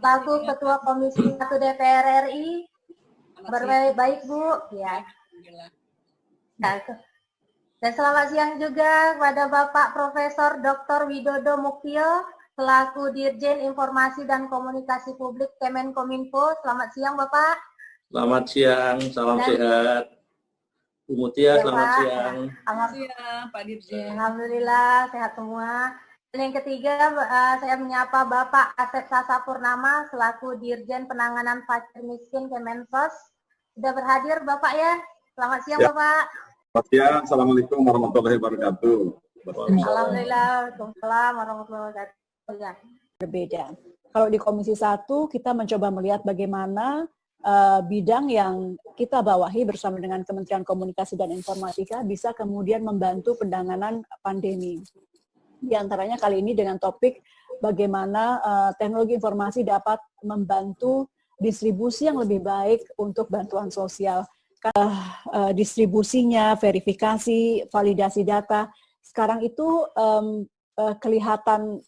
selaku Ketua Komisi 1 DPR RI. Kabar baik Bu, ya. Dan selamat siang juga kepada Bapak Profesor Dr. Widodo Muktio selaku Dirjen Informasi dan Komunikasi Publik Kemenkominfo. Selamat siang Bapak. Selamat siang, salam sehat. Bu Mutia, ya, selamat Pak. siang. Selamat siang Pak Dirjen. Alhamdulillah sehat semua. Dan yang ketiga, saya menyapa Bapak Asep Sasa Purnama selaku Dirjen Penanganan Fakir Miskin Kemensos. Sudah berhadir Bapak ya. Selamat siang ya. Bapak. Selamat siang, Assalamualaikum warahmatullahi wabarakatuh. Alhamdulillah, Waalaikumsalam warahmatullahi wabarakatuh. Ya. Berbeda. Kalau di Komisi 1 kita mencoba melihat bagaimana bidang yang kita bawahi bersama dengan Kementerian Komunikasi dan Informatika bisa kemudian membantu penanganan pandemi. Di antaranya kali ini dengan topik bagaimana teknologi informasi dapat membantu distribusi yang lebih baik untuk bantuan sosial. Distribusinya, verifikasi, validasi data, sekarang itu kelihatan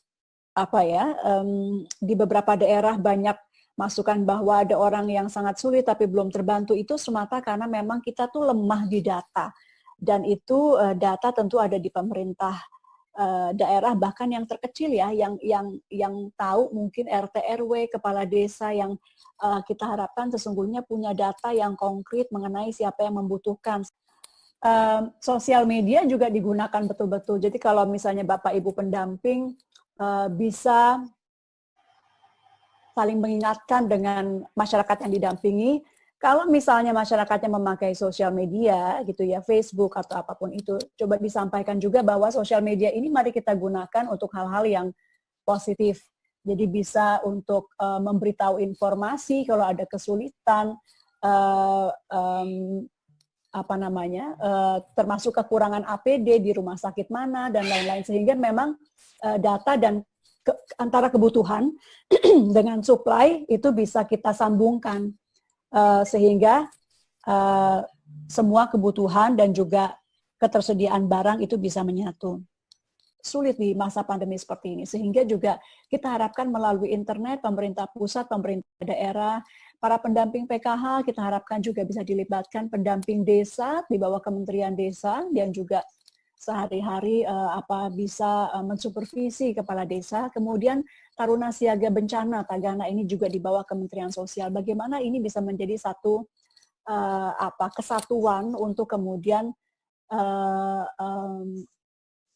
di beberapa daerah banyak masukan bahwa ada orang yang sangat sulit tapi belum terbantu, itu semata karena memang kita tuh lemah di data, dan itu data tentu ada di pemerintah daerah, bahkan yang terkecil ya, yang tahu mungkin RT RW, kepala desa, yang kita harapkan sesungguhnya punya data yang konkret mengenai siapa yang membutuhkan. Sosial media juga digunakan betul-betul. Jadi kalau misalnya Bapak Ibu pendamping bisa saling mengingatkan dengan masyarakat yang didampingi. Kalau misalnya masyarakatnya memakai sosial media gitu ya, Facebook atau apapun itu, coba disampaikan juga bahwa sosial media ini mari kita gunakan untuk hal-hal yang positif. Jadi bisa untuk memberitahu informasi kalau ada kesulitan, termasuk kekurangan APD di rumah sakit mana dan lain-lain, sehingga memang data dan antara kebutuhan dengan supply itu bisa kita sambungkan sehingga semua kebutuhan dan juga ketersediaan barang itu bisa menyatu. Sulit di masa pandemi seperti ini, sehingga juga kita harapkan melalui internet, pemerintah pusat, pemerintah daerah, para pendamping PKH, kita harapkan juga bisa dilibatkan pendamping desa di bawah Kementerian Desa, yang juga sehari-hari bisa mensupervisi kepala desa. Kemudian Taruna Siaga Bencana Tagana ini juga di bawah Kementerian Sosial. Bagaimana ini bisa menjadi satu kesatuan untuk kemudian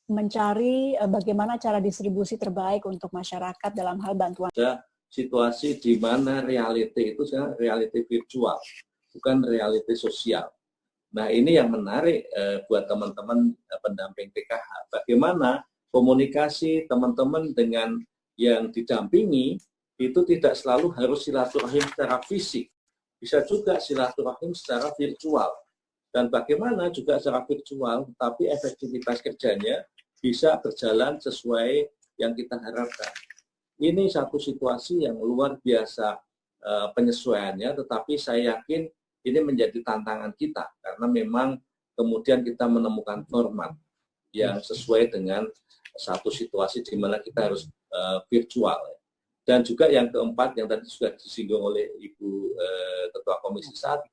mencari bagaimana cara distribusi terbaik untuk masyarakat dalam hal bantuan. Ada situasi di mana reality itu reality virtual, bukan reality sosial. Nah, ini yang menarik buat teman-teman pendamping PKH. Bagaimana komunikasi teman-teman dengan yang didampingi itu tidak selalu harus silaturahim secara fisik. Bisa juga silaturahim secara virtual. Dan bagaimana juga secara virtual, tapi efektivitas kerjanya bisa berjalan sesuai yang kita harapkan. Ini satu situasi yang luar biasa penyesuaiannya, tetapi saya yakin ini menjadi tantangan kita, karena memang kemudian kita menemukan format yang sesuai dengan satu situasi di mana kita harus virtual. Dan juga yang keempat, yang tadi sudah disinggung oleh Ibu Ketua Komisi 1,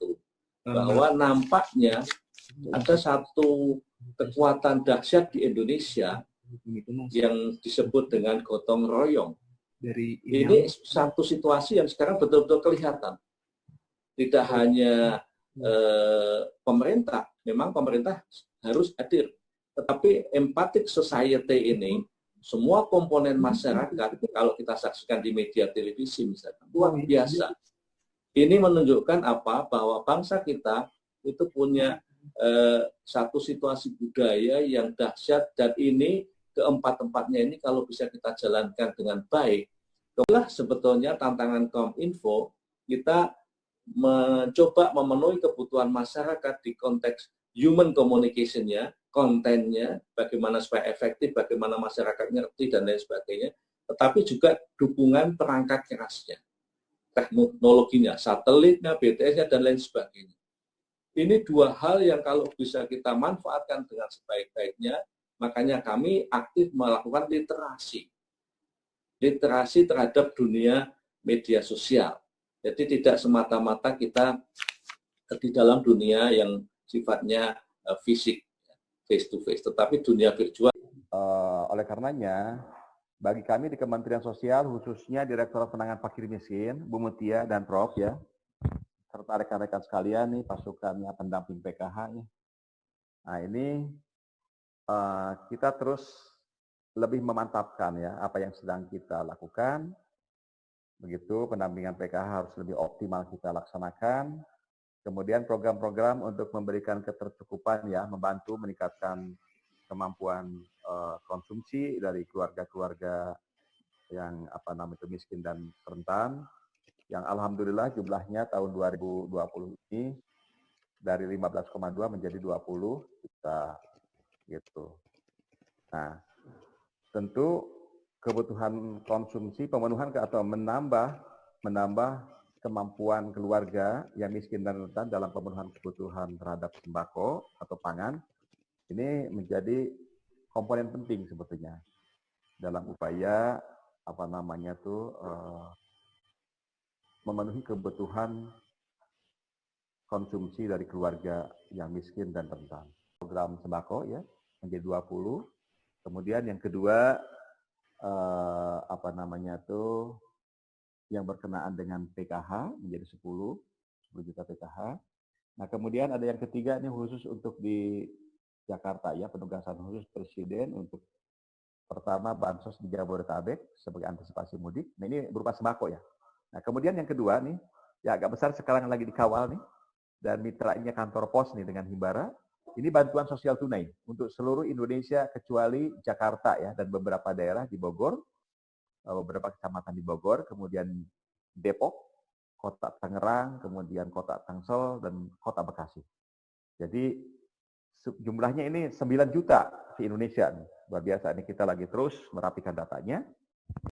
bahwa nampaknya ada satu kekuatan dahsyat di Indonesia yang disebut dengan gotong royong. Ini satu situasi yang sekarang betul-betul kelihatan. Tidak hanya pemerintah, memang pemerintah harus hadir, tetapi empathic society ini, semua komponen masyarakat, kalau kita saksikan di media televisi misalnya, luar biasa. Ini menunjukkan apa? Bahwa bangsa kita itu punya satu situasi budaya yang dahsyat, dan ini keempat-empatnya ini kalau bisa kita jalankan dengan baik, itulah sebetulnya tantangan Kominfo. Kita mencoba memenuhi kebutuhan masyarakat di konteks human communication-nya, kontennya, bagaimana supaya efektif, bagaimana masyarakat ngerti, dan lain sebagainya, tetapi juga dukungan perangkat kerasnya, teknologinya, satelitnya, BTS-nya, dan lain sebagainya. Ini dua hal yang kalau bisa kita manfaatkan dengan sebaik-baiknya, makanya kami aktif melakukan literasi terhadap dunia media sosial. Jadi tidak semata-mata kita di dalam dunia yang sifatnya fisik, face to face, tetapi dunia virtual. Oleh karenanya, bagi kami di Kementerian Sosial, khususnya Direktorat Penanganan Fakir Miskin, Bu Mutia dan Prof ya, serta rekan-rekan sekalian nih, pasukannya pendamping PKH nih. Nah ini kita terus lebih memantapkan ya apa yang sedang kita lakukan. Begitu pendampingan PKH harus lebih optimal kita laksanakan. Kemudian program-program untuk memberikan ketercukupan ya, membantu meningkatkan kemampuan konsumsi dari keluarga-keluarga yang miskin dan rentan, yang alhamdulillah jumlahnya tahun 2020 ini dari 15,2 menjadi 20 juta gitu. Nah, tentu kebutuhan konsumsi, pemenuhan atau menambah kemampuan keluarga yang miskin dan rentan dalam pemenuhan kebutuhan terhadap sembako atau pangan, ini menjadi komponen penting sebetulnya dalam upaya memenuhi kebutuhan konsumsi dari keluarga yang miskin dan rentan. Program sembako ya menjadi 20. Kemudian yang kedua yang berkenaan dengan PKH menjadi 10 juta PKH. Nah, kemudian ada yang ketiga ini khusus untuk di Jakarta ya, penugasan khusus Presiden untuk pertama bansos di Jabodetabek sebagai antisipasi mudik. Nah, ini berupa sembako ya. Nah, kemudian yang kedua nih, ya agak besar sekarang lagi dikawal nih, dan mitranya kantor pos nih dengan Himbara. Ini bantuan sosial tunai untuk seluruh Indonesia kecuali Jakarta ya, dan beberapa daerah di Bogor, beberapa kecamatan di Bogor, kemudian Depok, Kota Tangerang, kemudian Kota Tangsel, dan Kota Bekasi. Jadi jumlahnya ini 9 juta di Indonesia. Luar biasa, ini kita lagi terus merapikan datanya.